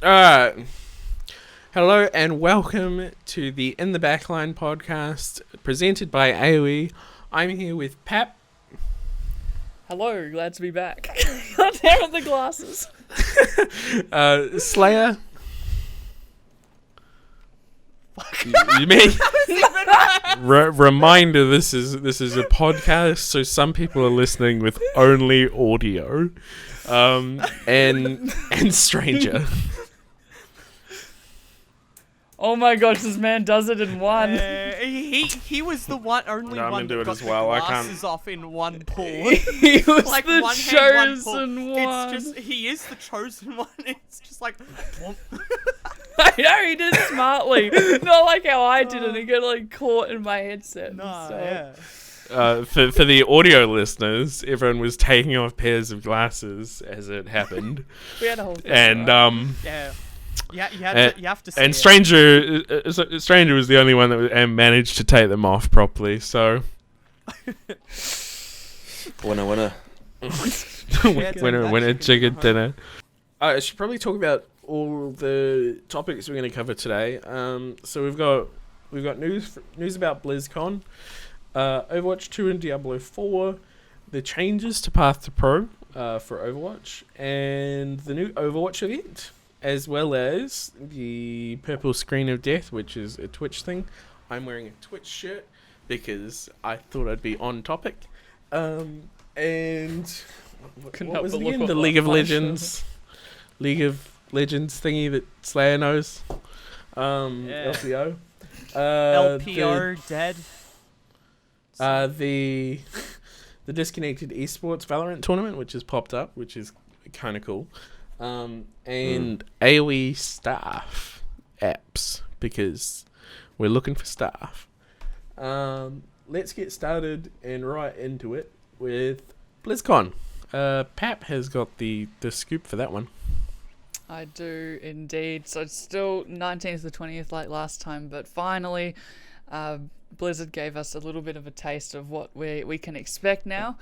Alright. Hello and welcome to the In the Backline podcast presented by AOE. I'm here with Pap. Hello, glad to be back. God damn it, the glasses. Slayer. You mean? Reminder: this is a podcast, so some people are listening with only audio. And Stranger. Oh my gosh, this man does it in one. He was the only I'm one gonna do that it got as the well. I glasses can't. off in one pull. He was like the one hand, chosen one pull. one. It's just he is the chosen one. It's just like. I know, he did it smartly. Not like how I did it. He got like caught in my headset. For the audio listeners, everyone was taking off pairs of glasses as it happened. We had a whole thing. And Yeah. Yeah, you have to see and it. Stranger was the only one that managed to take them off properly. So Winner. winner, chicken dinner. I should probably talk about all the topics we're going to cover today. So we've got news about BlizzCon, Overwatch 2 and Diablo 4, the changes to Path to Pro for Overwatch, and the new Overwatch event, as well as the purple screen of death, which is a Twitch thing. I'm wearing a Twitch shirt because I thought I'd be on topic. And what was it again? The League of Legends thingy that Slayer knows. LPO. LPO dead. The disconnected esports Valorant tournament, which has popped up, which is kind of cool. And AOE staff apps, because we're looking for staff. Let's get started and right into it with BlizzCon. Pap has got the scoop for that one. I do indeed. So it's still 19th to 20th like last time, but finally Blizzard gave us a little bit of a taste of what we can expect now.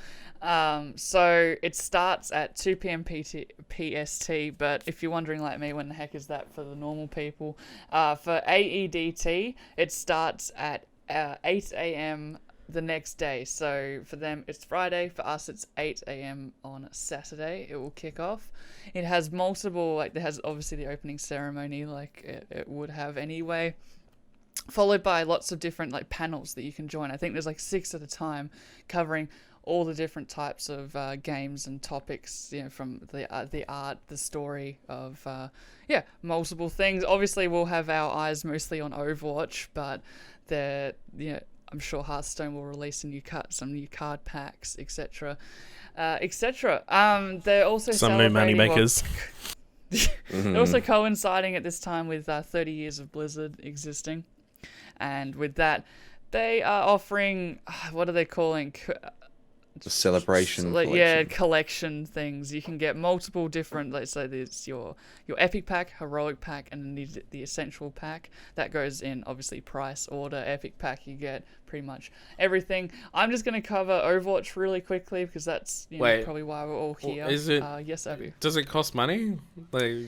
So it starts at 2 p.m. PST, but if you're wondering like me, when the heck is that for the normal people? For AEDT, it starts at 8 a.m. the next day. So for them, it's Friday. For us, it's 8 a.m. on Saturday. It will kick off. It has multiple, like there has obviously the opening ceremony like it would have anyway, followed by lots of different like panels that you can join. I think there's like 6 at a time covering all the different types of games and topics, you know, from the art, the story of multiple things. Obviously we'll have our eyes mostly on Overwatch, but I'm sure Hearthstone will release some new card packs, etc. They're also some new money makers. They're also coinciding at this time with 30 years of Blizzard existing. And with that, they are offering, what are they calling? The celebration collection things. You can get multiple different, let's say there's your epic pack, heroic pack, and then the essential pack. That goes in obviously price order. Epic pack, you get pretty much everything. I'm just going to cover Overwatch really quickly because that's probably why we're all here. Is it? Yes, Abby. Does it cost money?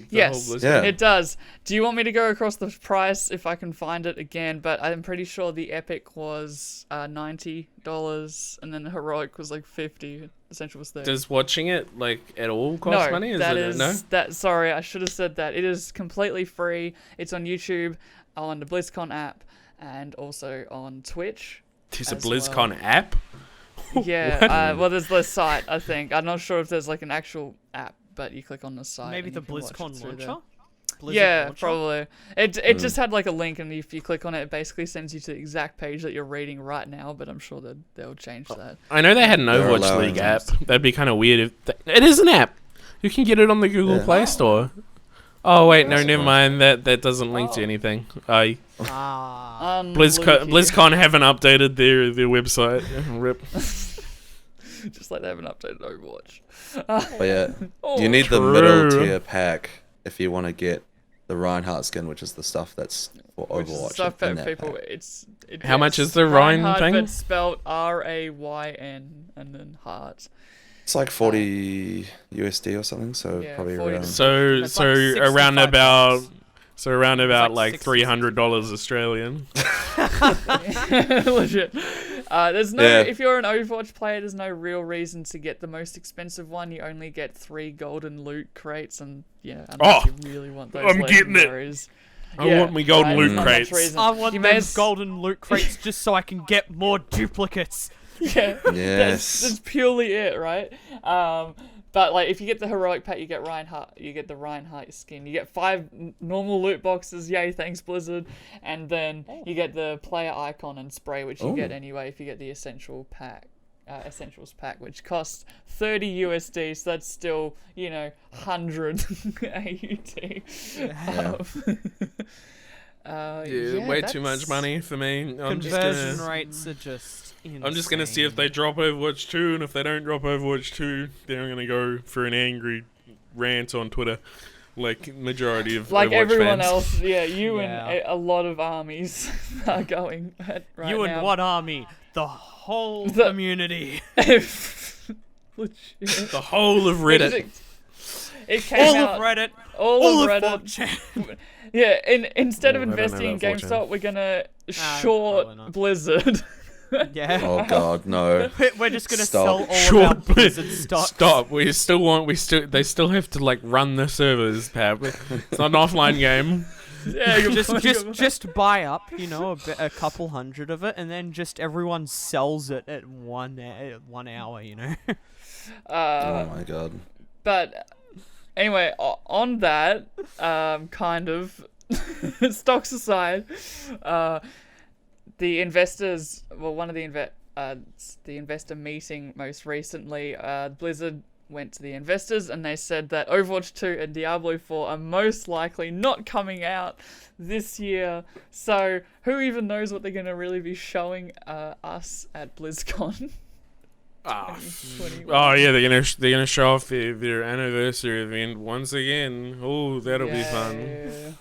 Yes, it does. Do you want me to go across the price if I can find it again? But I'm pretty sure the epic was $90, and then the heroic was like $50. Essential was $30. Does watching it like at all cost money? Sorry, I should have said that. It is completely free. It's on YouTube, on the BlizzCon app, and also on Twitch. There's a BlizzCon app? Yeah, well, there's the site, I think. I'm not sure if there's like an actual app, but you click on the site. Maybe the BlizzCon launcher? Launcher? Probably. It just had like a link, and if you click on it, it basically sends you to the exact page that you're reading right now, but I'm sure that they'll change that. I know they had an Overwatch League app. That'd be kind of weird if... It is an app! You can get it on the Google Play Store. Oh, wait, no, never mind. That doesn't link to anything. BlizzCon haven't updated their website. Rip. Just like they haven't updated Overwatch. But yeah, you need the middle tier pack if you want to get the Reinhardt skin, which is the stuff that's for Overwatch. Stuff that people, how much is the Ryan thing? But spelled RAYN and then heart. It's like 40 USD or something, so Yeah, probably 40 around. So That's so like around 65 about bucks. like like $300 Australian. Legit. There's no. Yeah. If you're an Overwatch player, there's no real reason to get the most expensive one. You only get 3 golden loot crates, and unless you really want those I'm getting it. legendaries. I want me golden loot there's not much crates. reason. I want You may those as- golden loot crates just so I can get more duplicates. Yeah, Yes. that's purely it, right? But like, if you get the heroic pack, you get Reinhardt. You get the Reinhardt skin. You get 5 normal loot boxes. Yay, thanks Blizzard. And then you get the player icon and spray, which you get anyway if you get the essentials pack, which costs 30 USD. So that's still 100 AUD. Way too much money for me. Conversion rates are just insane. I'm just gonna see if they drop Overwatch 2, and if they don't drop Overwatch 2, then I'm gonna go for an angry rant on Twitter, like majority of like Overwatch everyone fans. else. Yeah, you Yeah. and a lot of armies are going at right You now. and what army? The whole The- community. Legit. The whole of Reddit. It came All out. of Reddit. All of All of Reddit. 4chan. Yeah, instead of I don't know investing in about 4chan. GameStop, we're gonna probably short not. Blizzard. Yeah. Oh god, no. We're just gonna Stop. sell all Sure, of our but Blizzard stock. Stop. They still have to like run the servers, Pap. It's not an offline game. Yeah, you're Just buy up, a couple hundred of it, and then just everyone sells it at 1 hour, Oh my god. But anyway, on that, kind of stocks aside, the investors. Well, one of the investor meeting most recently, Blizzard went to the investors and they said that Overwatch 2 and Diablo 4 are most likely not coming out this year. So who even knows what they're going to really be showing us at BlizzCon? Oh, 2021. oh yeah, they're gonna show off their anniversary event once again. Oh, that'll be fun.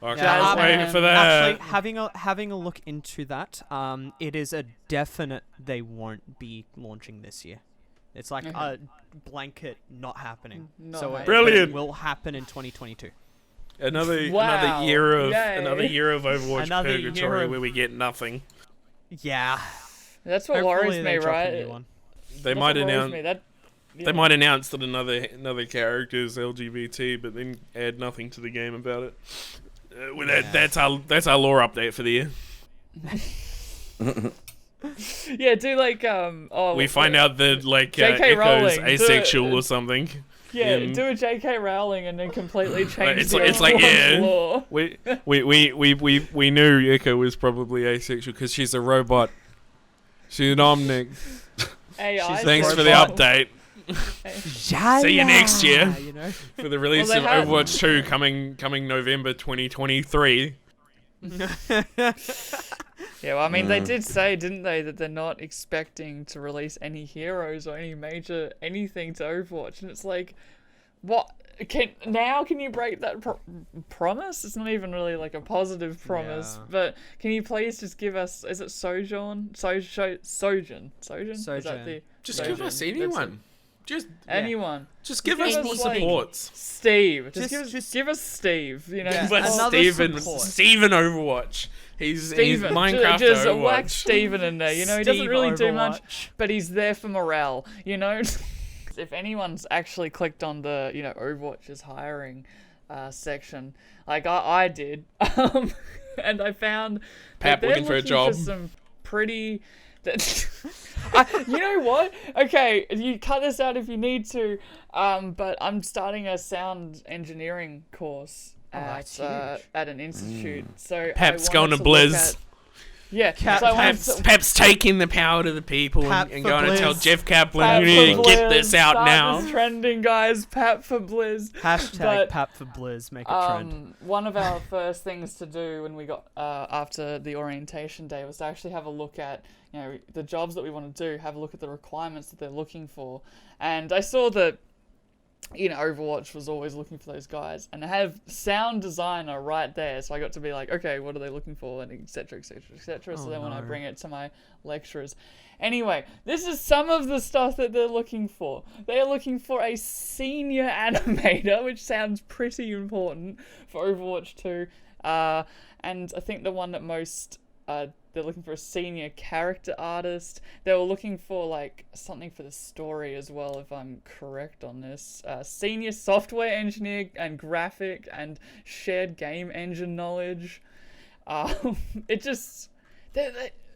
I can't wait for that. Actually, having a look into that, it is a definite they won't be launching this year. It's like a blanket not happening. Not So happening. Brilliant. It will happen in 2022. Wow. Another year of Yay. Overwatch Another year purgatory of- where we get nothing. Yeah. That's what Hopefully worries they me, drop a right? new one. They That's might what worries announce me. That, they might announce that another character is LGBT, but then add nothing to the game about it. That's our lore update for the year. Yeah, do like We find out that like J.K. Echo's Rowling, do asexual it. or something. Yeah, in- do a J.K. Rowling and then completely change It's the like- it's like, Overwatch yeah. lore. We knew Echo was probably asexual because she's a robot. She's an omnic. AI. Thanks for the robot. update. See you next year for the release Well, of they had- Overwatch 2 coming November 2023. Yeah, well, I mean, they did say, didn't they, that they're not expecting to release any heroes or any major anything to Overwatch, and it's like, what? Can you break that promise? It's not even really like a positive promise, Yeah. but can you please just give us? Is it Sojourn? Sojourn? Is that Sojourn. the? Just Sojourn. give us That's anyone. Just anyone. just give Give us us, more like- supports. Steve. Just- Give us Steve. Yeah, But another Steven support. Overwatch. He's Steven. Minecraft Just Overwatch. whack Steven in there. He doesn't Steve really do much, Overwatch. but he's there for morale. If anyone's actually clicked on the Overwatch's hiring section, like I did, and I found Pap that they're looking for a looking job. some pretty. You know what? Okay, you cut this out if you need to. But I'm starting a sound engineering course that's at an institute. So Pap's I going wanted to look Blizz. at- Yeah, so I wanted to- Pep's taking the power to the people Pap and for going to tell Blizz. Jeff Kaplan, Pat you need for to get Blizz, this out start now. this trending, guys. Pat for Blizz. Hashtag But, Pap for Blizz, make it trend. One of our first things to do when we got after the orientation day was to actually have a look at the jobs that we want to do. Have a look at the requirements that they're looking for, and I saw that Overwatch was always looking for those guys, and I have sound designer right there, so I got to be like, okay, what are they looking for, and etc, etc, etc. So then when I bring it to my lecturers, anyway, this is some of the stuff that they're looking for. They are looking for a senior animator, which sounds pretty important for Overwatch 2, and I think the one that most they're looking for a senior character artist. They were looking for like something for the story as well, if I'm correct on this. Senior software engineer and graphic and shared game engine knowledge. It just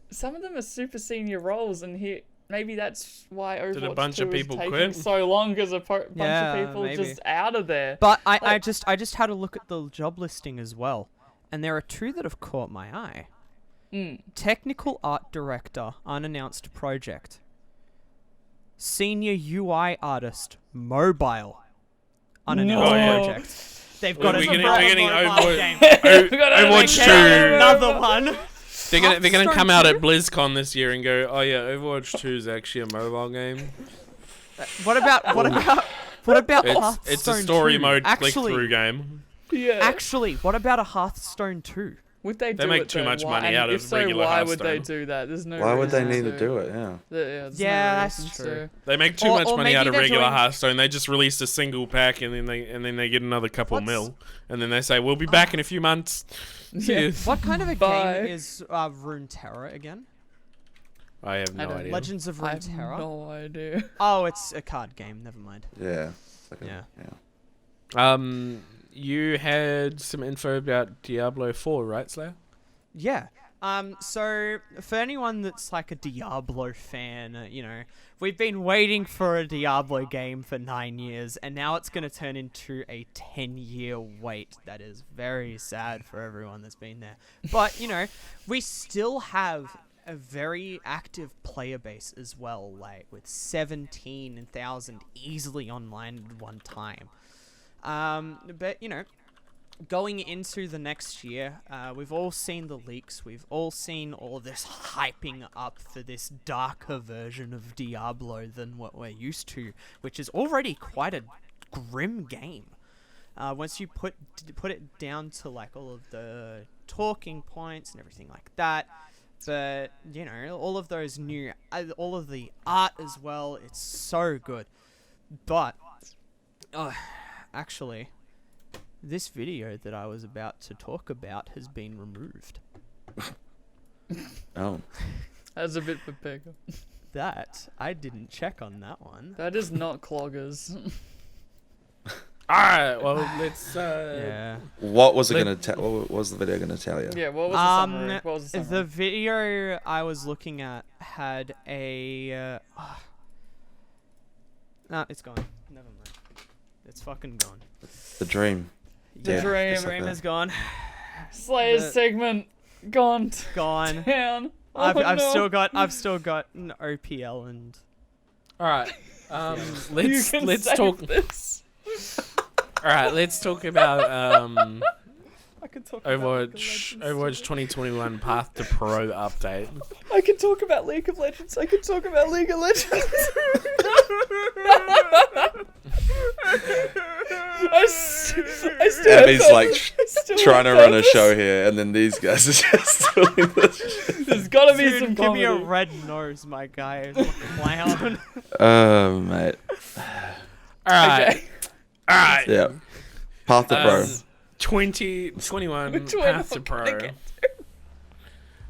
some of them are super senior roles, and here maybe that's why Overwatch 2 is taking so long, because a bunch of people just out of there. But I just had a look at the job listing as well, and there are two that have caught my eye. Technical art director, unannounced project. Senior UI artist, mobile, unannounced project. They've got we're getting Overwatch 2. Another one. They're gonna come out at BlizzCon this year and go, oh yeah, Overwatch 2 is actually a mobile game. What about Hearthstone? It's a story 2? mode click-through game. Yeah. Actually, what about a Hearthstone 2? Would they make too much money out of regular why Hearthstone. would they do that? There's no Why would they reason need to do it? Yeah. That's true. They make too Or much money maybe out of they're regular doing- Hearthstone. They just release a single pack and then they get another couple mil, and then they say we'll be back in a few months. Yeah. What kind of a Bye. game is Runeterra again? I have no idea. Legends of I have Runeterra? no idea. Oh, it's a card game. Never mind. Yeah. Yeah. You had some info about Diablo 4, right, Slayer? Yeah. So for anyone that's like a Diablo fan, we've been waiting for a Diablo game for 9 years, and now it's going to turn into a 10-year wait. That is very sad for everyone that's been there. But, we still have a very active player base as well, like with 17,000 easily online at one time. But, going into the next year, we've all seen the leaks. We've all seen all this hyping up for this darker version of Diablo than what we're used to, which is already quite a grim game. Once you put it down to like all of the talking points and everything like that. But, all of those new, all of the art as well, it's so good. But, actually, this video that I was about to talk about has been removed. Oh. That's a bit of bigger. That, I didn't check on that one. That is not cloggers. Alright, well, let's... Yeah. What was it gonna tell? What was the video gonna tell you? Yeah, what was the summary? What was the The summary? video I was looking at had a... No, it's gone. Never mind. It's fucking gone. The dream. The Yeah, dream. just like Dream that. is gone. Slayer's segment gone Gone. down. I've no. still got an OPL and... Alright, You can let's save talk... this. Alright, let's talk about I could talk Overwatch 2021 Path to Pro update. I can talk about League of Legends. I can talk about League of Legends. I still Abby's have like purpose. I still trying to have run a purpose. show here, and then these guys are just doing this shit. There's gotta be Dude, some give me a comedy. red nose, my guy. I'm a clown. Oh, mate. Alright, Okay. alright. Yeah. Path to Pro. 2021 Which one Path to am I gonna Pro.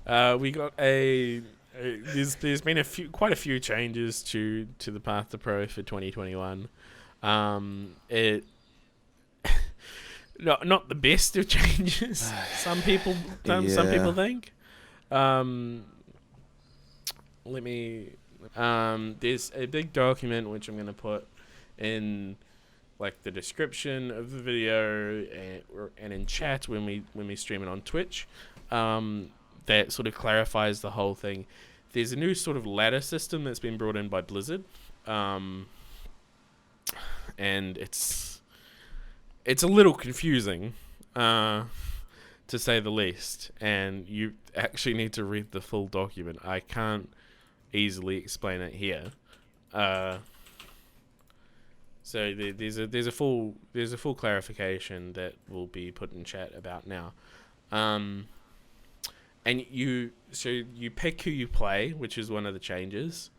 get? We got there's been quite a few changes to the Path to Pro for 2021. It not the best of changes. Some people think. There's a big document which I'm gonna put in like the description of the video and in chat when we stream it on Twitch, that sort of clarifies the whole thing. There's a new sort of ladder system that's been brought in by Blizzard, and it's a little confusing, to say the least. And you actually need to read the full document. I can't easily explain it here. So there's a full clarification that will be put in chat about now. And you pick who you play, which is one of the changes,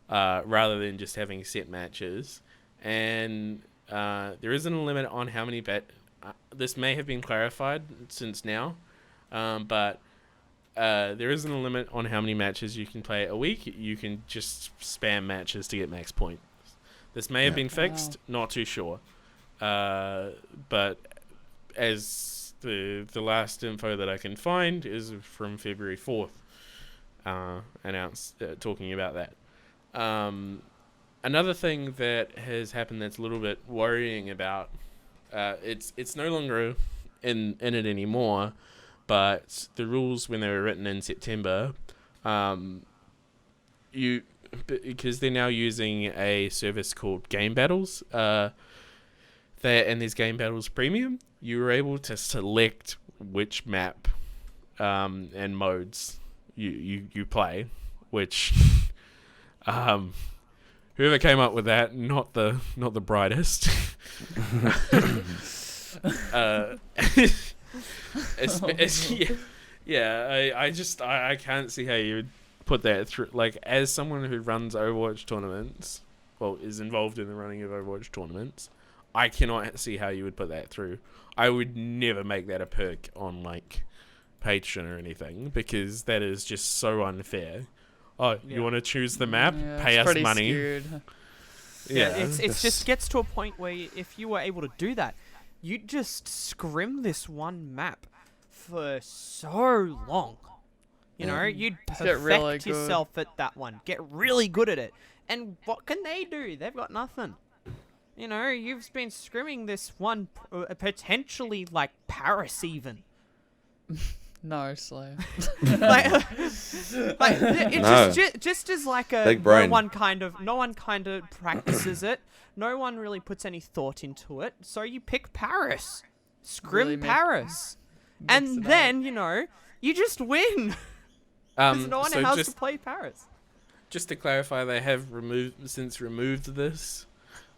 rather than just having set matches. And there isn't a limit on how many this may have been clarified since now, but there isn't a limit on how many matches you can play a week. You can just spam matches to get max points. This may have been fixed, not too sure. But as the last info that I can find is from February 4th, announced talking about that. Another thing that has happened that's a little bit worrying about, it's no longer in it anymore, but the rules when they were written in September, because they're now using a service called Game Battles, and there's Game Battles Premium, you were able to select which map and modes you play, which whoever came up with that, not the brightest. I can't see how you would put that through. Like, as someone who runs Overwatch tournaments, well, is involved in the running of Overwatch tournaments, I cannot see how you would put that through. I would never make that a perk on, like, Patreon or anything, because that is just so unfair. Oh, you want to choose the map? Pay us money. Skewed. It just gets to a point where if you were able to do that, you'd just scrim this one map for so long. You know, you'd perfect yourself at that one. Get really good at it. And what can they do? They've got nothing. You know, you've been scrimming this one, potentially like Paris even. No, Slayer. Just as like a no one kind of practices it. No one really puts any thought into it. So you pick Paris, scrim Really Paris, and then you just win. Because no one knows how to play Paris. Just to clarify, they have removed this.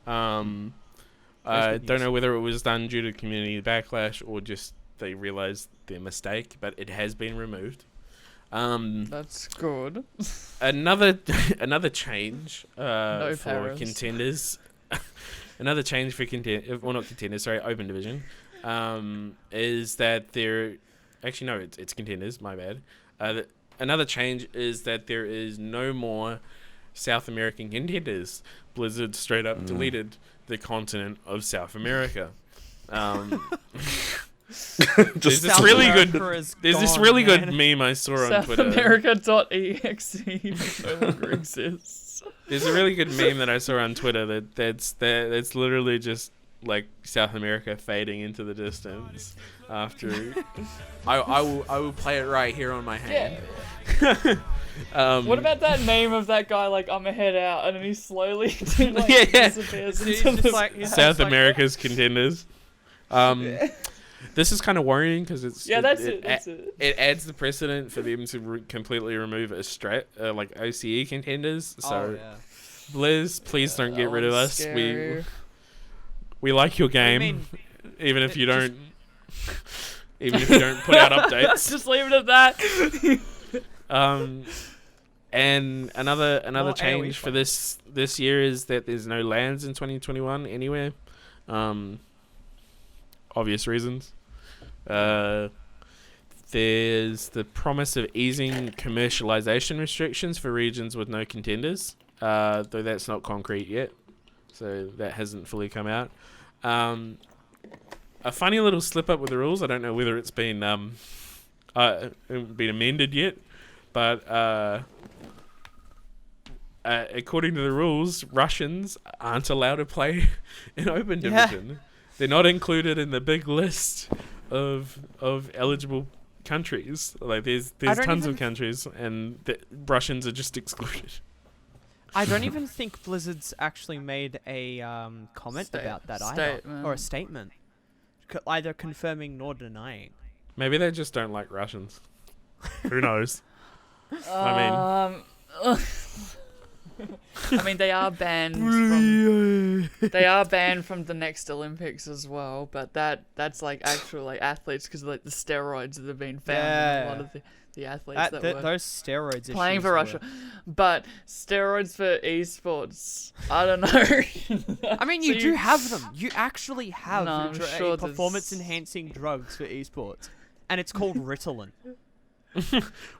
I don't know whether it was done due to community backlash or just they realized their mistake, but it has been removed. That's good. Another change for Paris. Contenders. Another change for not contenders. Sorry, Open Division. Is that there? Actually, no, it's Contenders. My bad. Another change is that there is no more South American Contenders. Blizzard straight up deleted the continent of South America. There's this really good meme I saw on Twitter. SouthAmerica.exe no longer exists. There's a really good meme that I saw on Twitter that's literally just like South America fading into the distance after. I will play it right here on my hand. Yeah. What about that meme of that guy like, I'm a head out, and then he slowly disappears into the South America's Contenders. This is kind of worrying because it adds the precedent for them to completely remove like OCE Contenders. So, Blizz, please don't get rid of us. Scary. We like your game, even if you don't put out updates. Just leave it at that. And another change for this year is that there's no LANs in 2021 anywhere. Obvious reasons. There's the promise of easing commercialization restrictions for regions with no contenders, though that's not concrete yet, so that hasn't fully come out. A funny little slip up with the rules. I don't know whether it's been amended yet, but according to the rules, Russians aren't allowed to play in Open Division. They're not included in the big list of eligible countries. Like there's tons of countries, and the Russians are just excluded. I don't even think Blizzard's actually made a comment about that either, or a statement, either confirming nor denying. Maybe they just don't like Russians. Who knows? I mean, I mean, they are banned from the next Olympics as well, but that's like actual like athletes because like the steroids that have been found in a lot of the athletes that were those steroids playing issues for Russia. But steroids for esports, I don't know. I mean, you do have them. You actually have No, I'm sure there's- performance-enhancing drugs for esports, and it's called Ritalin.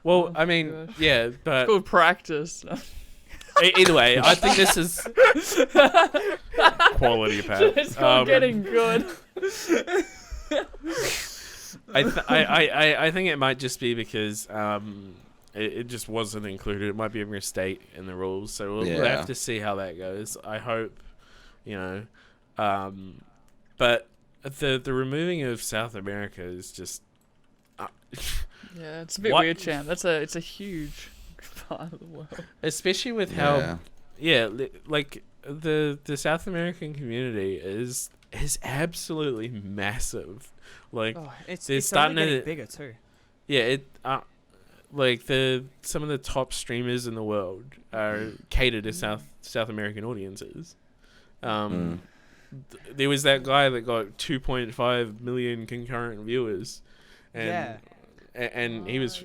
Well, I mean, gosh. yeah, but It's called practice. either way, I think this is quality, Pat. It's called getting good. I think it might just be because it just wasn't included. It might be a mistake in the rules, so we'll Yeah. have to see how that goes. I hope, but the removing of South America is just. Yeah, it's a bit What? weird, champ. It's a huge part of the world. Especially with how, like the South American community is absolutely massive. Like It's they're only starting getting to bigger too. yeah like some of the top streamers in the world are catered to South American audiences. There was that guy that got 2.5 million concurrent viewers, and and he was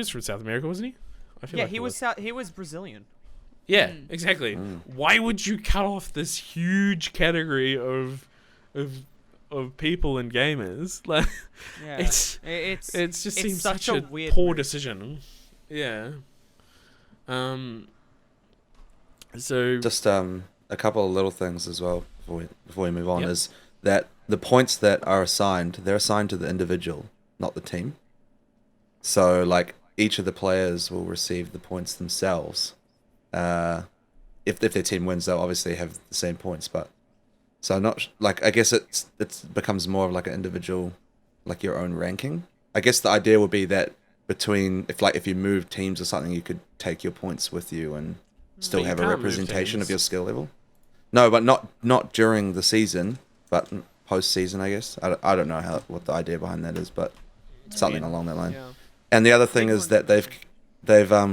from South America, wasn't he? I feel Yeah, like he was Brazilian. Yeah, exactly. Why would you cut off this huge category of people and gamers? Like, Yeah, it just seems such such a a weird poor move. decision. Yeah. So Just a couple of little things as well before we move on Yep. is that the points that are assigned, they're assigned to the individual, not the team. So like each of the players will receive the points themselves. If their team wins, they'll obviously have the same points, but so not like I guess it becomes more of like an individual, like your own ranking. I guess the idea would be that between if you move teams or something, you could take your points with you and still But you have a can't move representation of teams. your skill level. No, but not during the season, but post season, I guess. I don't know what the idea behind that is, but something along that line. yeah. And the other thing is that they've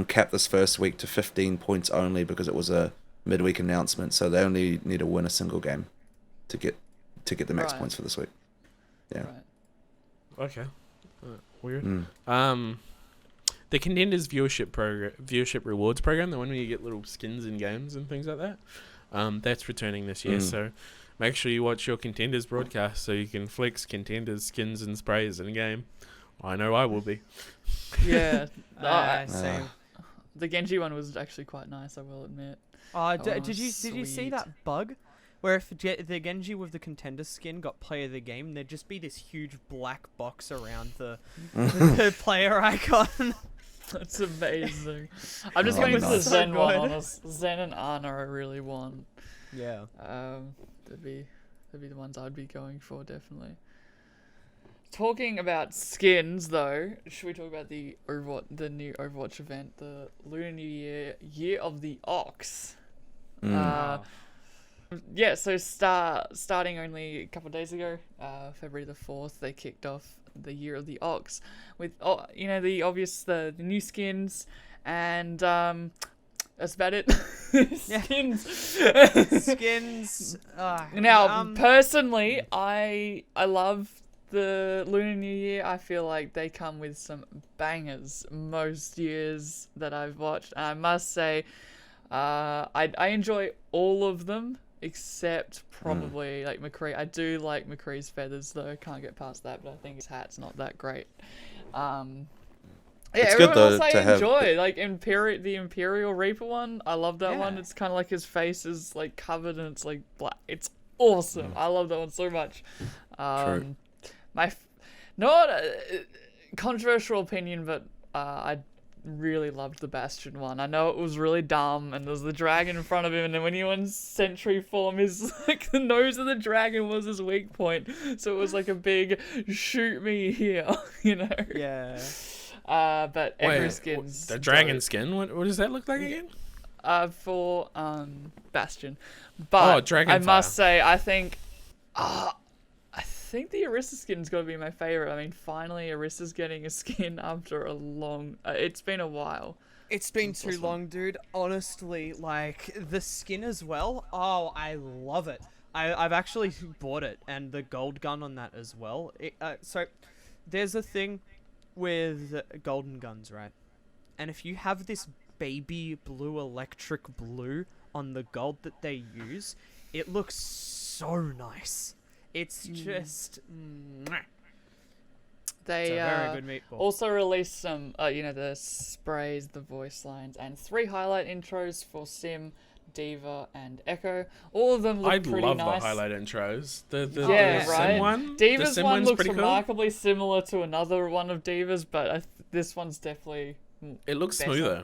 capped this first week to 15 points only because it was a midweek announcement, so they only need to win a single game to get the max Right. points for this week. Yeah. Right. Okay. Weird. The Contenders viewership rewards program, the one where you get little skins in games and things like that, that's returning this year. So make sure you watch your Contenders broadcast so you can flex Contenders skins and sprays in a game. I know I will be. Yeah. Same. The Genji one was actually quite nice, I will admit. Did you see sweet. that bug? Where if the Genji with the contender skin got player of the game, there'd just be this huge black box around the player icon. That's amazing. I'm just Oh, going for the nice. Zen one, Good. honest. Zen and Ana I really want. Yeah. That'd be the ones I'd be going for, definitely. Talking about skins, though, should we talk about the new Overwatch event, the Lunar New Year of the Ox? Yeah, so starting only a couple of days ago, February the 4th, they kicked off the Year of the Ox with the obvious the new skins, and that's about it. Skins. Skins. Now, personally, I love the Lunar New Year. I feel like they come with some bangers most years that I've watched, and I must say, I enjoy all of them except probably like McCree. I do like McCree's feathers though. Can't get past that, but I think his hat's not that great. Yeah, It's good, everyone though, else I to have- enjoy. Like the Imperial Reaper one, I love that one. Yeah. It's kind of like his face is like covered and it's like black. It's awesome. I love that one so much. True. Not a controversial opinion, but I really loved the Bastion one. I know it was really dumb, and there's the dragon in front of him, and then when he went sentry form, his like the nose of the dragon was his weak point, so it was like a big shoot me here, you know. Yeah. But every Wait, skin's the dragon dope. skin. What does that look like again? For Bastion, but Dragonfire. I must say I think think the Orisa skin's got to be my favorite. I mean, finally, Orisa's getting a skin after a long. It's been a while. It's been too Awesome. long, dude. Honestly, like the skin as well. Oh, I love it. I've actually bought it, and the gold gun on that as well. So there's a thing with golden guns, right? And if you have this baby blue electric blue on the gold that they use, it looks so nice. It's just mwah. They It's a very good meatball. also released some, the sprays, the voice lines, and 3 highlight intros for Sim, Diva, and Echo. All of them look I'd pretty love nice. the highlight intros. The Yeah, Sim right. one. Diva's the Sim one one's looks pretty cool. remarkably similar to another one of Diva's, but this one's definitely It looks better. smoother.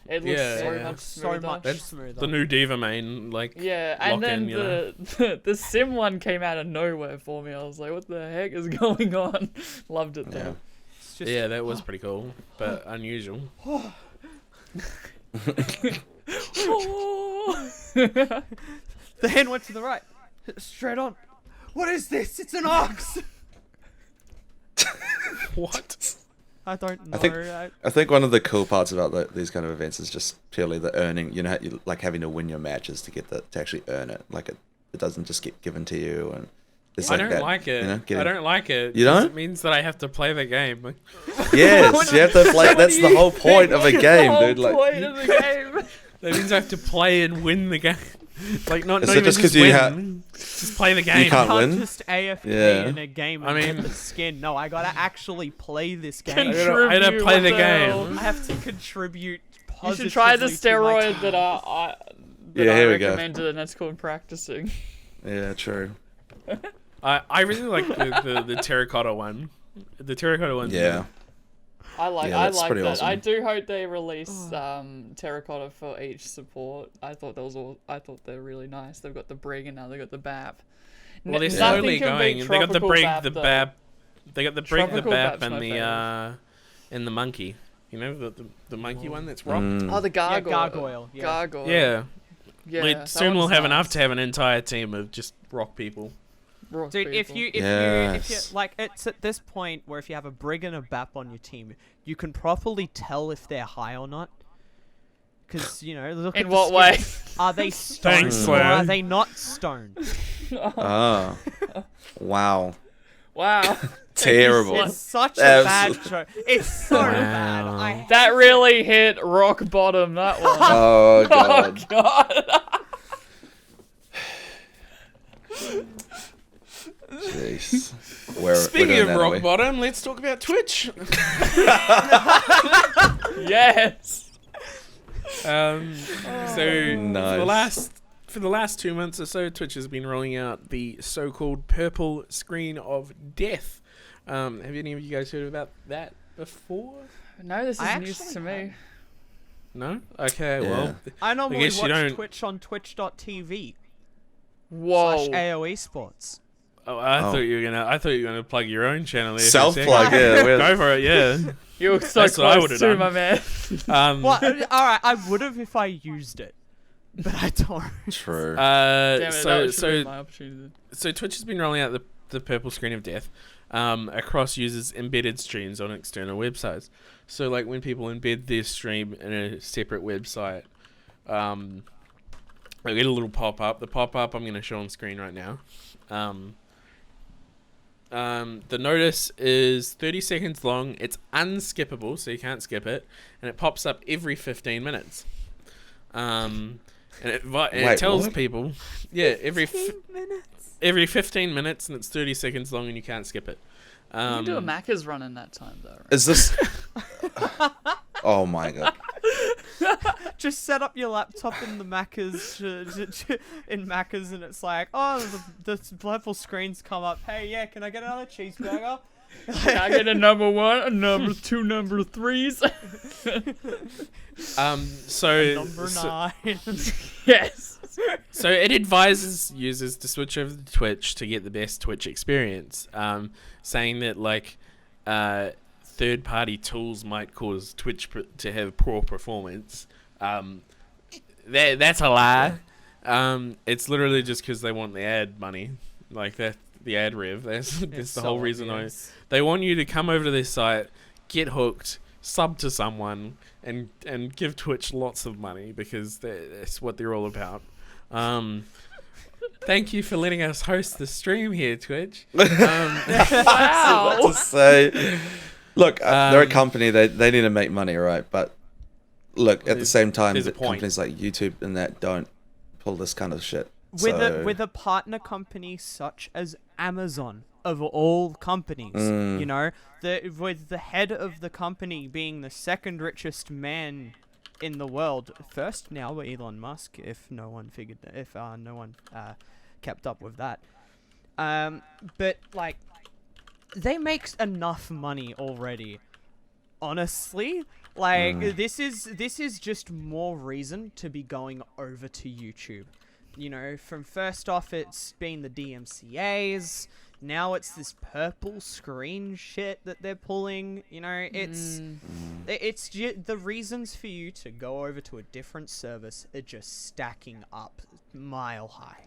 It looks Yeah, so yeah. much So smoother. much That's smoother. The new Diva main, like Yeah, and then lock-in, you know. the Sim one came out of nowhere for me. I was like, what the heck is going on? Loved it Yeah. though. It's just, Yeah, that was pretty cool, but unusual. The hand went to the right. Straight on. What is this? It's an ox! What? I don't know. I think one of the cool parts about these kind of events is just purely the earning. You know, like having to win your matches to to actually earn it. Like it doesn't just get given to you. And it's I like don't that, like it. You know, I getting- don't like it. You 'cause don't? It means that I have to play the game. Yes, you have to play. That's the whole point of a game, dude. Like, Point of the game. That means I have to play and win the game. Like not Is not it even just 'cause win. you just play the game. You can't can't win? just AFK Yeah. in a game I and mean- get the skin. No, I gotta actually play this game. I gotta play What the the game. hell? I have to contribute You positively should try the to my steroid team. that I Yeah, here we go. recommended, and that's called practicing. yeah, true. I really like the terracotta one. The terracotta one. Yeah. I like Yeah, that's pretty that. awesome. I do hope they release terracotta for each support. I thought they're really nice. They've got the Brig and now they've got the BAP. Well, they're Nothing slowly can going. beat They got the Tropical brig, BAP, the though. bap. They got the brig, the Tropical bap, BAP's my and the monkey. You know the monkey one that's rock. Mm. Oh, the gargoyle. gargoyle, yeah. Gargoyle. Yeah. Yeah. Like, that soon we'll one's have enough nice. to have an entire team of just rock people. Rock Dude, if people. you Yes. like, it's at this point where if you have a Brig and a BAP on your team, you can properly tell if they're high or not. Because, you know, look In at the what skin. way? Are they stoned Thanks, or are Claire. they not stoned? Ah. Wow. Wow. Terrible. It's such a bad Absolute- show. It's so bad. Wow. I That really hit rock bottom, that one. Oh god. Oh, God. Jeez. We're Speaking doing of that, rock are we? bottom, let's talk about Twitch. Yes. So Nice. for the last 2 months or so, Twitch has been rolling out the so-called purple screen of death. Have any of you guys heard about that before? No, this is I news actually to me. haven't. No. Okay. Yeah. Well, I normally guess you watch don't- Twitch on twitch.tv Whoa. / AOE Sports. I Oh. thought you were gonna plug your own channel. There for a Self-plug, second. yeah. we're- Go for it. Yeah. You were so That's what I close would've to, done. my man. Well, alright, I would have if I used it. But I don't. True. Damn it, so that should've been my opportunity. so Twitch has been rolling out the purple screen of death across users' embedded streams on external websites. So like when people embed their stream in a separate website, they get a little pop-up. The pop-up I'm going to show on screen right now. The notice is 30 seconds long. It's unskippable, so you can't skip it, and it pops up every 15 minutes. And it Wait, tells what? people, yeah, every minutes. every 15 minutes, and it's 30 seconds long, and you can't skip it. You can do a Macca's run in that time, though. Right? Is this? Oh my god. Just set up your laptop in the Macca's in Macca's, and it's like, oh, the purple screens come up. Hey, yeah, can I get another cheeseburger? Can I get a number 1, a number 2, number 3s? Number 9. Yes. So it advises users to switch over to Twitch to get the best Twitch experience, saying that like third-party tools might cause Twitch to have poor performance. That's a lie. It's literally just because they want the ad money. Like the ad rev. That's It's the so whole reason obvious. they want you to come over to this site, get hooked, sub to someone, and give Twitch lots of money because that's what they're all about. Thank you for letting us host the stream here, Twitch. Wow. to say, look, they're a company. They need to make money, right? But look, at the same time, there's a that point. companies like YouTube and that don't pull this kind of shit. With a partner company such as Amazon, of all companies, you know, with the head of the company being the second richest man in the world, first now by Elon Musk, if no one kept up with that. But like, they make enough money already. Honestly, like this is just more reason to be going over to YouTube. You know, from first off, it's been the DMCA's. Now it's this purple screen shit that they're pulling. You know, it's the reasons for you to go over to a different service are just stacking up mile high.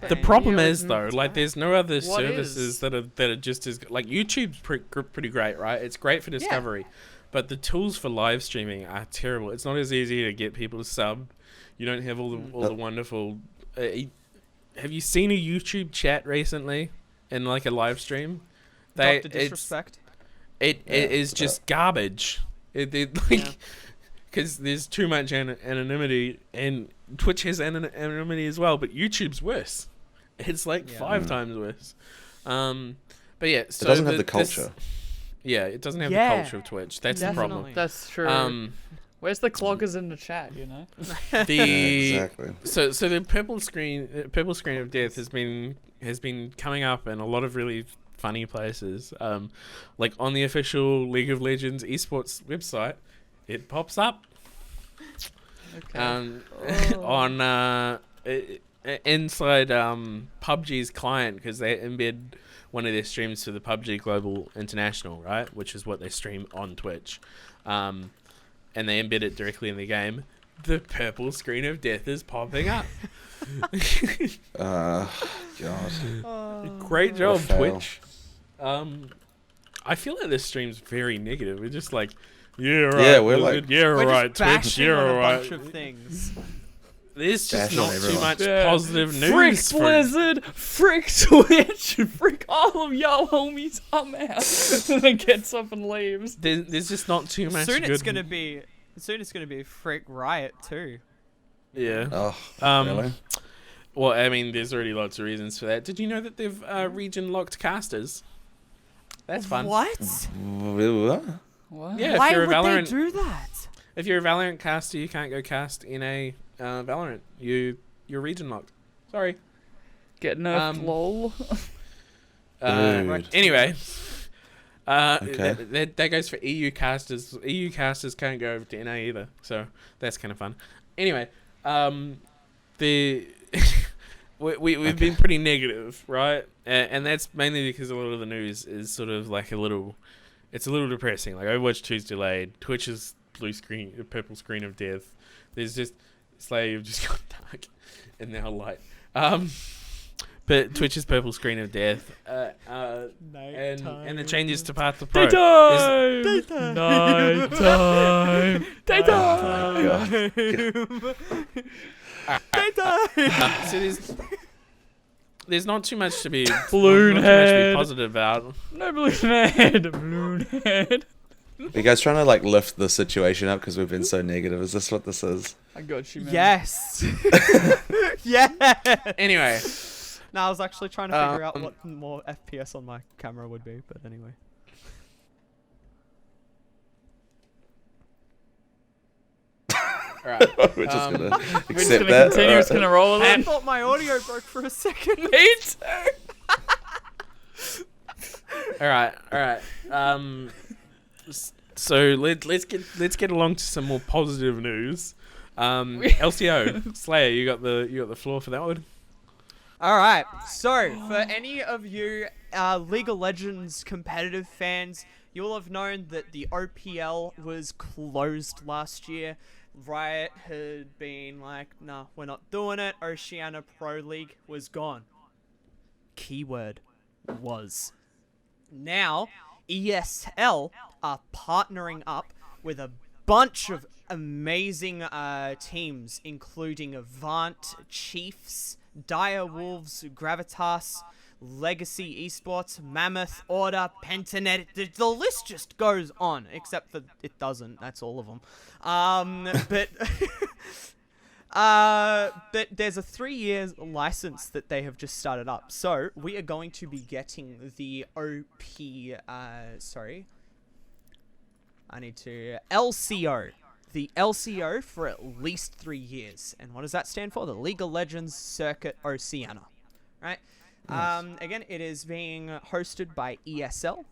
The And, problem you know, is though, like there's no other What services is? that are just as like YouTube's pretty great, right? It's great for discovery, but the tools for live streaming are terrible. It's not as easy to get people to sub. You don't have all the wonderful. Have you seen a YouTube chat recently in like a live stream? Dr. Disrespect. It is just garbage. Like because there's too much anonymity, and Twitch has anonymity as well, but YouTube's worse. It's like 5 times worse. But yeah, so it doesn't have the culture. It doesn't have the Yeah, culture of Twitch. That's the definitely. problem. That's true. Where's the cloggers in the chat? You know. Exactly. So the purple screen of death has been coming up in a lot of really funny places. Like on the official League of Legends esports website, it pops up. Okay. On inside PUBG's client, because they embed one of their streams to the PUBG Global International, right, which is what they stream on Twitch, and they embed it directly in the game. The purple screen of death is popping up. God. Great job, fail. Twitch. I feel like this stream's very negative. We're just like, yeah, right. Yeah, we're like- yeah, We're right, just bashing Twitch, yeah, on a right. bunch of things. There's just Bashing not too everyone. much Yeah. positive news. Frick for- Blizzard, frick Twitch, frick all of y'all homies, I'm out. And then gets up and leaves. There's just not too much. Soon good... it's gonna be Frick Riot too. Yeah. Oh, really? Well, I mean, there's already lots of reasons for that. Did you know that they've region locked casters? That's fun. What? What? Yeah, Why if you're would a Valorant, they do that? if you're a Valorant caster, you can't go cast in a Valorant. You're region locked. Sorry. Get nerfed, lol. Right. Anyway, Okay. that goes for EU casters. EU casters can't go over to NA either, so that's kind of fun. Anyway, the we've been pretty negative, right? And that's mainly because a lot of the news is sort of like it's a little depressing. Like Overwatch 2's delayed, Twitch's purple screen of death. There's just Slayer just got dark and now light. But Twitch's purple screen of death, and the changes to Path to Pro. Daytime! Nighttime! Daytime! So there's not too much to be Balloon not too much to be head. positive about. No balloon head! Balloon head! Are you guys trying to like lift the situation up because we've been so negative? Is this what this is? I got you, man. Yes. Yeah. Anyway, No, I was actually trying to figure out what more FPS on my camera would be, but anyway. alright. We're just gonna We're just accept gonna that. continue, we're just gonna roll with I it. thought my audio broke for a second. Me too! Alright. So let's get along to some more positive news. LCO Slayer, you got the floor for that one. All right. So, for any of you League of Legends competitive fans, you'll have known that the OPL was closed last year. Riot had been like, nah, we're not doing it. Oceania Pro League was gone. Keyword, was. Now, ESL are partnering up with a bunch of amazing teams, including Avant, Chiefs, Dire Wolves, Gravitas, Legacy Esports, Mammoth, Order, Pentanet. The list just goes on, except for it doesn't. That's all of them. But but there's a 3-year license that they have just started up. So we are going to be getting the LCO. The LCO for at least 3 years. And what does that stand for? The League of Legends Circuit Oceania. Right? Nice. Again, it is being hosted by ESL.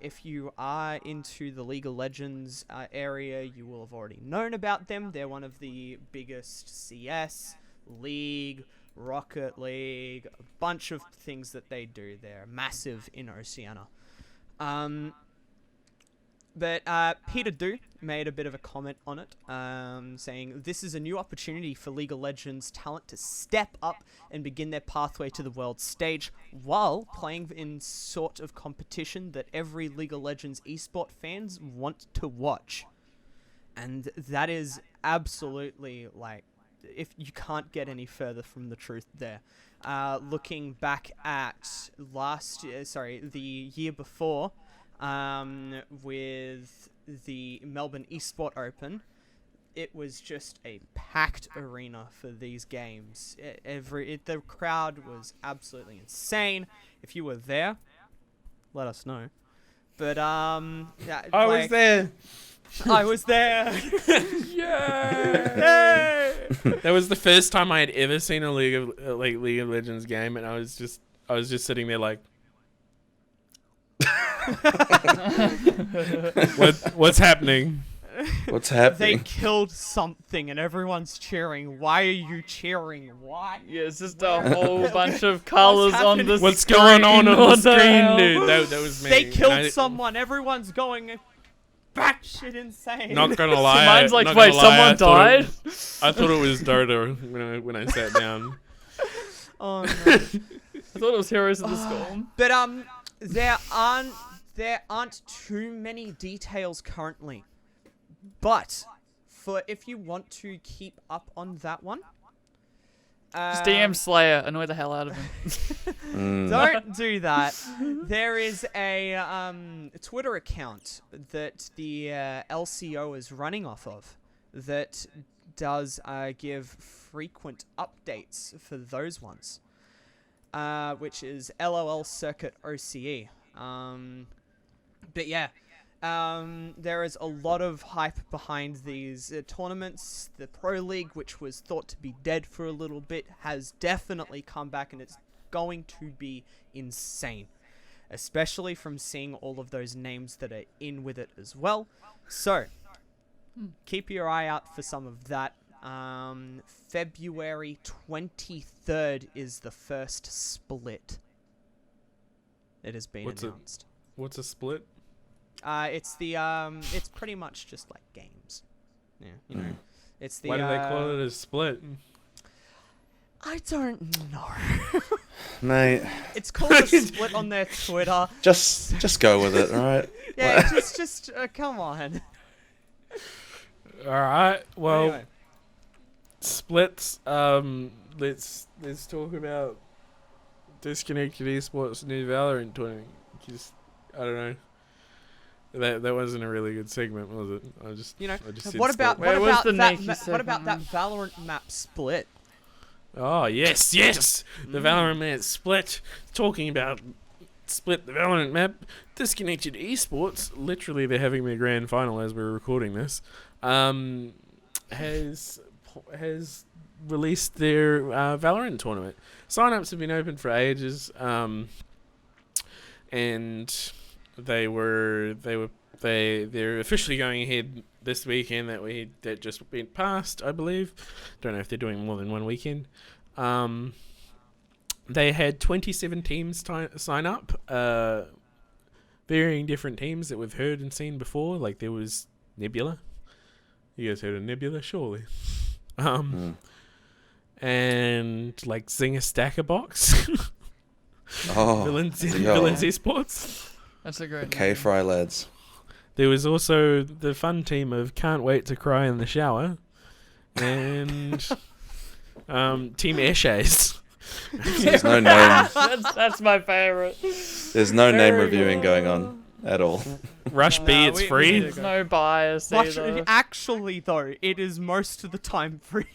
If you are into the League of Legends area, you will have already known about them. They're one of the biggest CS, League, Rocket League, a bunch of things that they do. They're massive in Oceania. But Peter Do made a bit of a comment on it, saying, "This is a new opportunity for League of Legends talent to step up and begin their pathway to the world stage while playing in sort of competition that every League of Legends esport fans want to watch." And that is absolutely, like, if you can't get any further from the truth there. Looking back at the year before, with the Melbourne Esport Open, it was just a packed arena for these games. The crowd was absolutely insane. If you were there, let us know. But yeah, I was there. I was there. Yay! That was the first time I had ever seen a League of Legends game, and I was just sitting there like, what's happening? What's They happening? killed something and everyone's cheering. Why are you cheering? Why? Yeah, it's just a whole bunch of colors on the screen. What's going on the What the screen, hell? dude? That was me. They killed And someone. Everyone's going batshit insane. Not gonna lie. Mine's like, not wait, gonna lie, someone died? I thought it was Dota when I sat down. Oh, no. I thought it was Heroes of the Storm. But there aren't too many details currently. But if you want to keep up on that one, Just DM Slayer, annoy the hell out of him. don't do that. There is a Twitter account that the LCO is running off of that does give frequent updates for those ones, which is LOL Circuit OCE. But yeah, there is a lot of hype behind these tournaments. The Pro League, which was thought to be dead for a little bit, has definitely come back, and it's going to be insane. Especially from seeing all of those names that are in with it as well. So, keep your eye out for some of that. February 23rd is the first split. It has been announced. What's a split? It's pretty much just like games. Yeah, you know. It's the. Why do they call it a split? I don't know. Mate, It's called a split on their Twitter. just go with it, alright? Yeah, just come on. All right. Well, Anyway. splits. Let's talk about disconnected esports new Valorant tournament. Just I don't know. That wasn't a really good segment, was it? I just said What about split. Where was the Nike what about that segment? Valorant map split? Oh yes, the Valorant map split. Talking about split the Valorant map, disconnected esports. Literally, they're having their grand final as we're recording this. Has released their Valorant tournament. Sign-ups have been open for ages, and they're officially going ahead this weekend. That just went past, I believe. Don't know if they're doing more than one weekend. They had 27 teams sign up, varying different teams that we've heard and seen before. Like there was Nebula. You guys heard of Nebula, surely. And like Zinger Stacker Box. Oh, Villains yo. Villains Esports. That's a great name. K-Fry lads. There was also the fun team of Can't Wait to Cry in the Shower, and Team Airshades. There's no name. That's my favorite. There's no name Very reviewing good. going on at all. Rush B, Nah, it's we free. need to There's no bias either. Actually, though, it is most of the time free.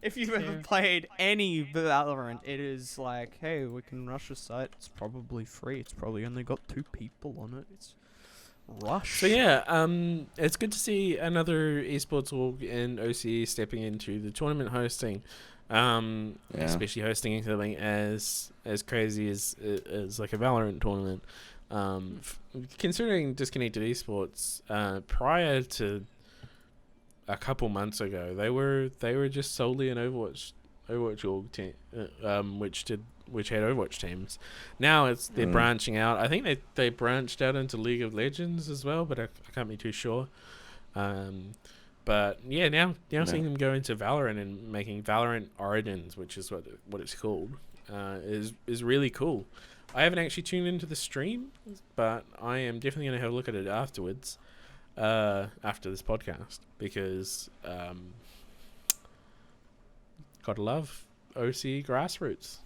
If you've ever Yeah. played any Valorant, it is like, hey, we can rush a site. It's probably free. It's probably only got 2 people on it. It's rush. So yeah, it's good to see another esports org in OCE stepping into the tournament hosting, especially hosting something as crazy as like a Valorant tournament. Considering Disconnected Esports, prior to a couple months ago, they were just solely an Overwatch org team, which had Overwatch teams. Now they're branching out. I think they branched out into League of Legends as well, but I can't be too sure. But yeah, now seeing them go into Valorant and making Valorant Origins, which is what it's called, is really cool. I haven't actually tuned into the stream, but I am definitely going to have a look at it afterwards, after this podcast, because gotta love OC grassroots.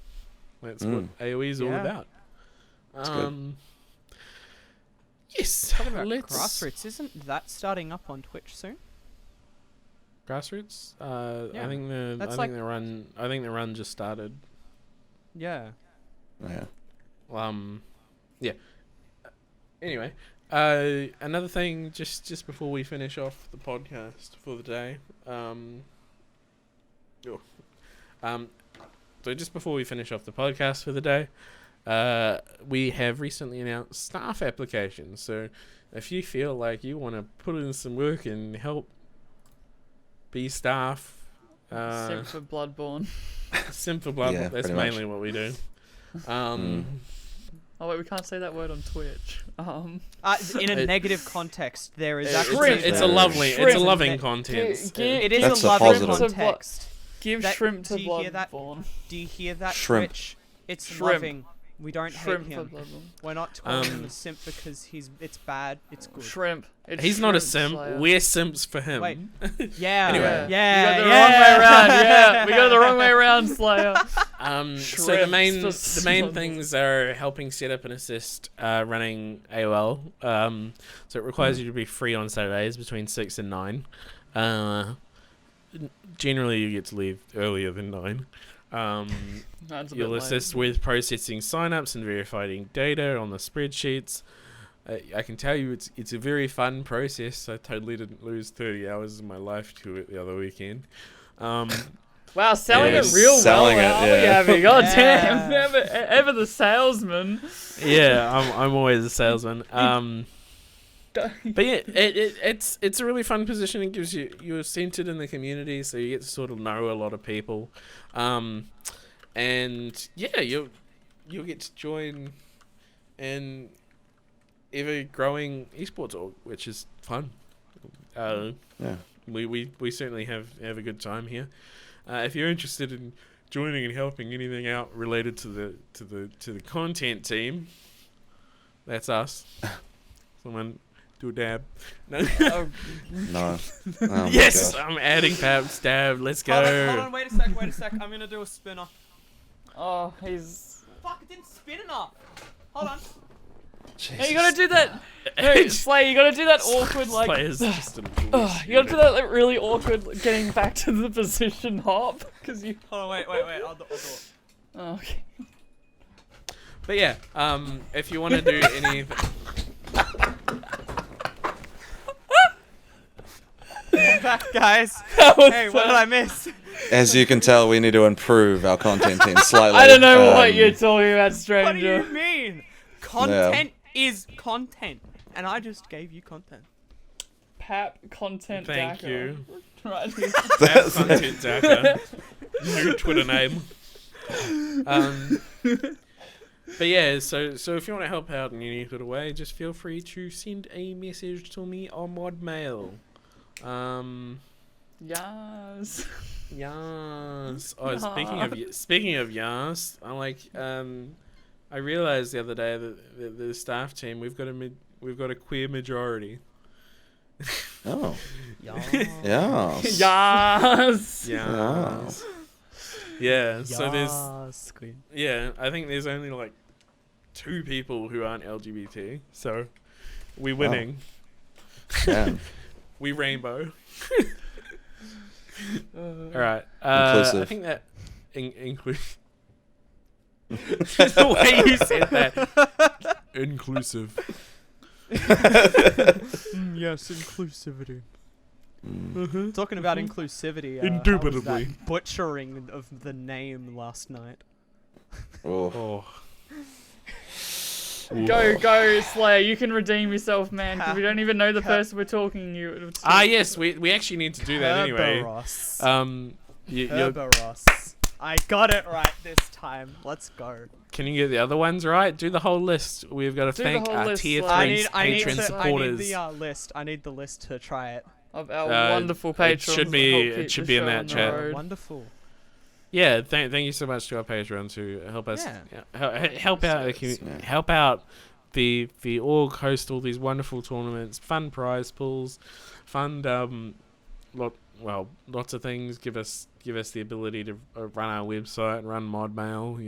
That's what AoE is all about. good. Yes, Talking about let's Grassroots, isn't that starting up on Twitch soon? Grassroots. Yeah. I think the run just started. Yeah. Yeah. Yeah. Anyway, another thing, just before we finish off the podcast for the day, so just before we finish off the podcast for the day, we have recently announced staff applications. So if you feel like you want to put in some work and help be staff, Except for Bloodborne. Simp for Blood, Yeah, that's pretty much. mainly what we do. Oh wait, we can't say that word on Twitch. In a negative context, there is It's actually... a lovely, Shrimp. it's a loving content. It is That's a a loving positive. context. Give That- shrimp to do you hear that? Bloodborne. Do you hear that, Shrimp. Twitch? It's Shrimp. loving. We don't Shrimp hate for him. Bloodborne. We're not calling him a simp because it's bad. It's good. Shrimp. It's He's not a shrimp simp. slayer. We're simps for him. Wait. Yeah. Anyway. Yeah. We got the wrong way around. Yeah, we got it the wrong way around, Slayer. So the main Shrimps. things are helping set up and assist running AOL. So it requires you to be free on Saturdays between 6 and 9. Generally, you get to leave earlier than 9. That's a You'll bit late. assist with processing signups and verifying data on the spreadsheets. I can tell you it's a very fun process. I totally didn't lose 30 hours of my life to it the other weekend. Wow, selling Yeah, it real selling well. it, Aren't we, yeah. Abby? God Yeah. damn, ever the salesman. Yeah, I'm always a salesman. But yeah, it's a really fun position. It gives you're centered in the community, so you get to sort of know a lot of people, and yeah, you'll get to join an ever growing esports org, which is fun. Yeah. We certainly have a good time here. If you're interested in joining and helping anything out related to the content team, that's us. Someone do a dab. No. Oh, No. Oh my Yes, gosh. I'm adding Pab's dab. Let's go. Hold on, wait a sec. I'm gonna do a spinner. oh, he's. Fuck, it didn't spin enough. Hold on. Hey, you gotta do that. No, Slay, you gotta do that awkward, like. Players just a You gotta do that like, really awkward getting back to the position hop. Because you. Hold on, wait. I'll do it. Oh, okay. But yeah, if you want to do anything, Back, guys. That was Hey, what did I miss? As you can tell, we need to improve our content team slightly. I don't know what you're talking about, What do stranger. you mean? Content is content, and I just gave you content. Pap content. thank Daka. you. Right here. Pap content Daka. New Twitter name. But yeah, so if you want to help out in any sort of way, just feel free to send a message to me on Modmail. Yes. Yes. Oh, speaking of yes, I like I realized the other day that the staff team we've got a queer majority. Oh. Yeah. Yeah. Yes. Yeah. Yeah. So Yes, Queen. I think there's only like 2 people who aren't LGBT. So we winning. Damn. We rainbow. All right. Inclusive. I think that inclusive. The way you said that. Inclusive. Yes, inclusivity. Mm. Talking about inclusivity, how was Indubitably. that butchering of the name last night. Oh. Oh. Go, Slayer. You can redeem yourself, man. 'Cause we don't even know the person we're talking. Yes, we actually need to do that anyway. Kerberos. You're, Kerberos. I got it right this time. Let's go. can you get the other ones right? Do the whole list. We've got to Do the thank whole our list, tier like- 3 patron supporters. I need the list. I need the list to try it. Of our wonderful patrons. It should that be- help it keep should the be in show that on the chat. road. Wonderful. Yeah, thank you so much to our patrons who help us help out the Yeah. help out the org, host all these wonderful tournaments, fun prize pools, fund lots of things. Give us the ability to run our website, run mod mail.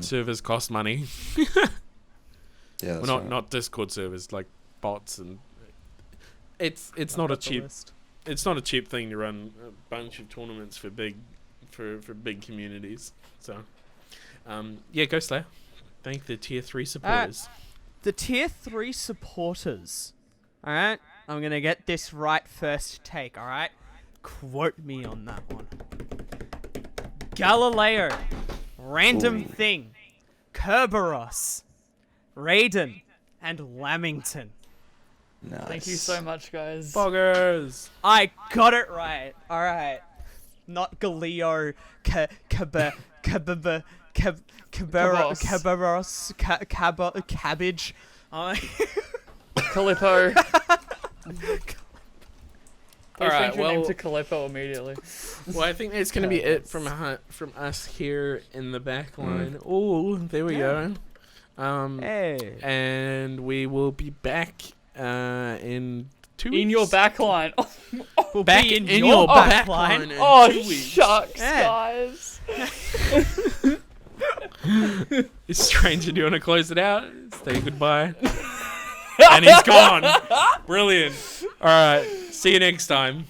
Servers cost money. Yeah, that's Well, right. not Discord servers, like bots, and it's not a Got the cheap list. it's not a cheap thing to run a bunch of tournaments for big communities. So go Slayer. Thank the tier 3 supporters. The tier 3 supporters. Alright? I'm gonna get this right first take, alright? Quote me on that one. Galileo. Random Ooh. Thing. Kerberos. Raiden. And Lamington. Nice. Thank you so much, guys. Boggers. I got it right. Alright. Not Galileo. Caberos. Cabbage. Calippo. All right, Change your name well- to Calippo immediately. Well, I think that's going to be it from us here in the backline. Oh, there we go. Hey. And we will be back in 2 weeks. In your backline. We'll Back be in in your your backline. backline. Oh, 2 weeks. shucks, Yeah. guys. Is Stranger, do you want to close it out? Say goodbye. And he's gone. Brilliant. All right. See you next time.